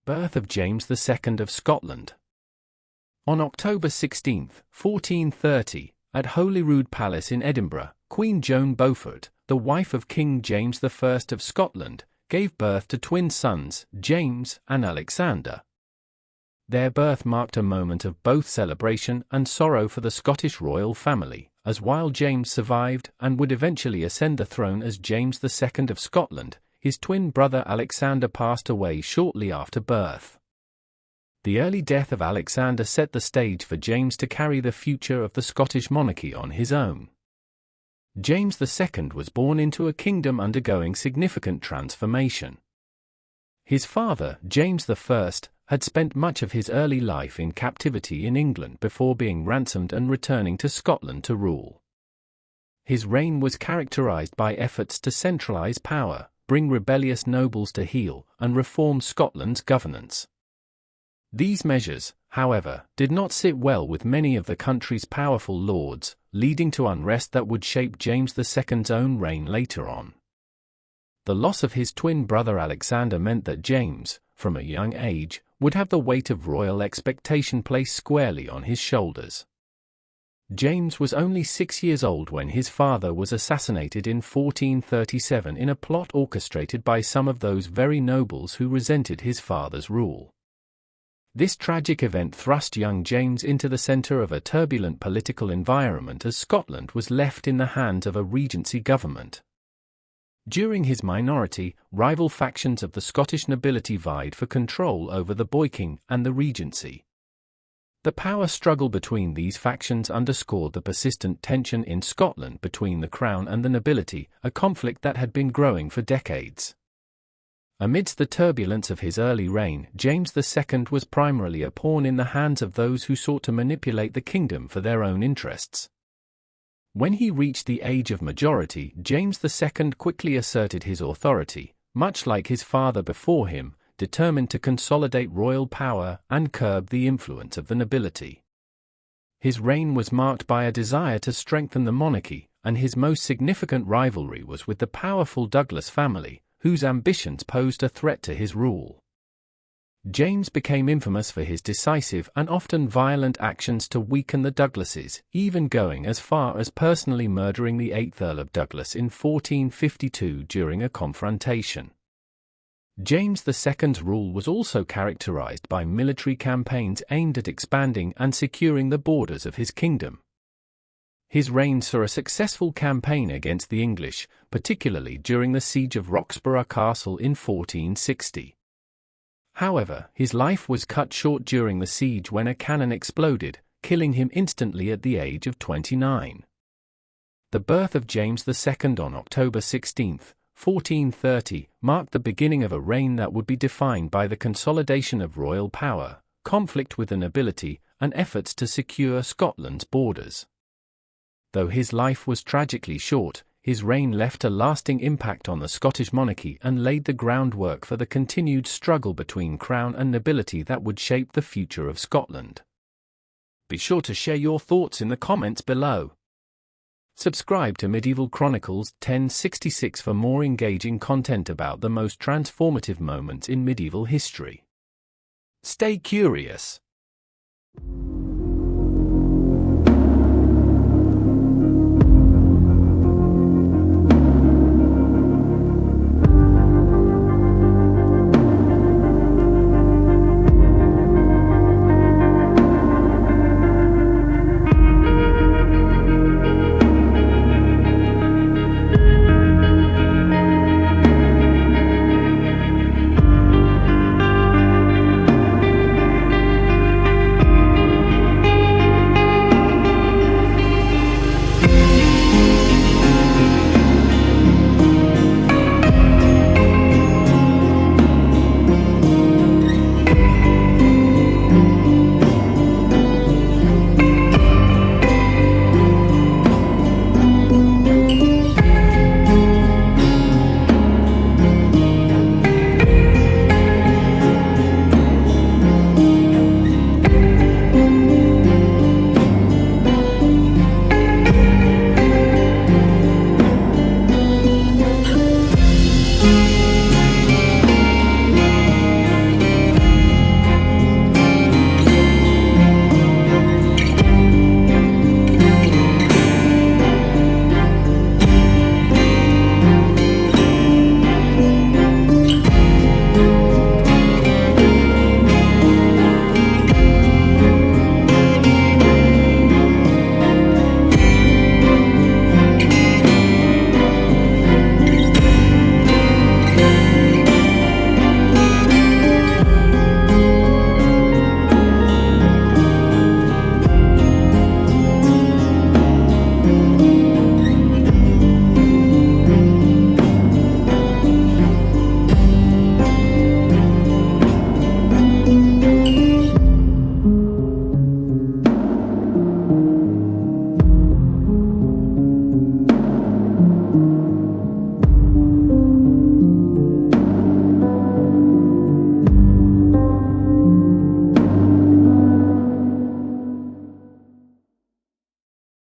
Birth of James II of Scotland. On October 16, 1430, at Holyrood Palace in Edinburgh, Queen Joan Beaufort, the wife of King James I of Scotland, gave birth to twin sons, James and Alexander. Their birth marked a moment of both celebration and sorrow for the Scottish royal family, as while James survived and would eventually ascend the throne as James II of Scotland, his twin brother Alexander passed away shortly after birth. The early death of Alexander set the stage for James to carry the future of the Scottish monarchy on his own. James II was born into a kingdom undergoing significant transformation. His father, James I, had spent much of his early life in captivity in England before being ransomed and returning to Scotland to rule. His reign was characterized by efforts to centralize power, bring rebellious nobles to heel, and reform Scotland's governance. These measures, however, did not sit well with many of the country's powerful lords, leading to unrest that would shape James II's own reign later on. The loss of his twin brother Alexander meant that James, from a young age, would have the weight of royal expectation placed squarely on his shoulders. James was only 6 years old when his father was assassinated in 1437 in a plot orchestrated by some of those very nobles who resented his father's rule. This tragic event thrust young James into the centre of a turbulent political environment as Scotland was left in the hands of a regency government. During his minority, rival factions of the Scottish nobility vied for control over the boyking and the regency. The power struggle between these factions underscored the persistent tension in Scotland between the crown and the nobility, a conflict that had been growing for decades. Amidst the turbulence of his early reign, James II was primarily a pawn in the hands of those who sought to manipulate the kingdom for their own interests. When he reached the age of majority, James II quickly asserted his authority, much like his father before him, determined to consolidate royal power and curb the influence of the nobility. His reign was marked by a desire to strengthen the monarchy, and his most significant rivalry was with the powerful Douglas family, whose ambitions posed a threat to his rule. James became infamous for his decisive and often violent actions to weaken the Douglases, even going as far as personally murdering the 8th Earl of Douglas in 1452 during a confrontation. James II's rule was also characterized by military campaigns aimed at expanding and securing the borders of his kingdom. His reign saw a successful campaign against the English, particularly during the siege of Roxburgh Castle in 1460. However, his life was cut short during the siege when a cannon exploded, killing him instantly at the age of 29. The birth of James II on October 16, 1430, marked the beginning of a reign that would be defined by the consolidation of royal power, conflict with the nobility, and efforts to secure Scotland's borders. Though his life was tragically short, his reign left a lasting impact on the Scottish monarchy and laid the groundwork for the continued struggle between crown and nobility that would shape the future of Scotland. Be sure to share your thoughts in the comments below. Subscribe to Medieval Chronicles 1066 for more engaging content about the most transformative moments in medieval history. Stay curious.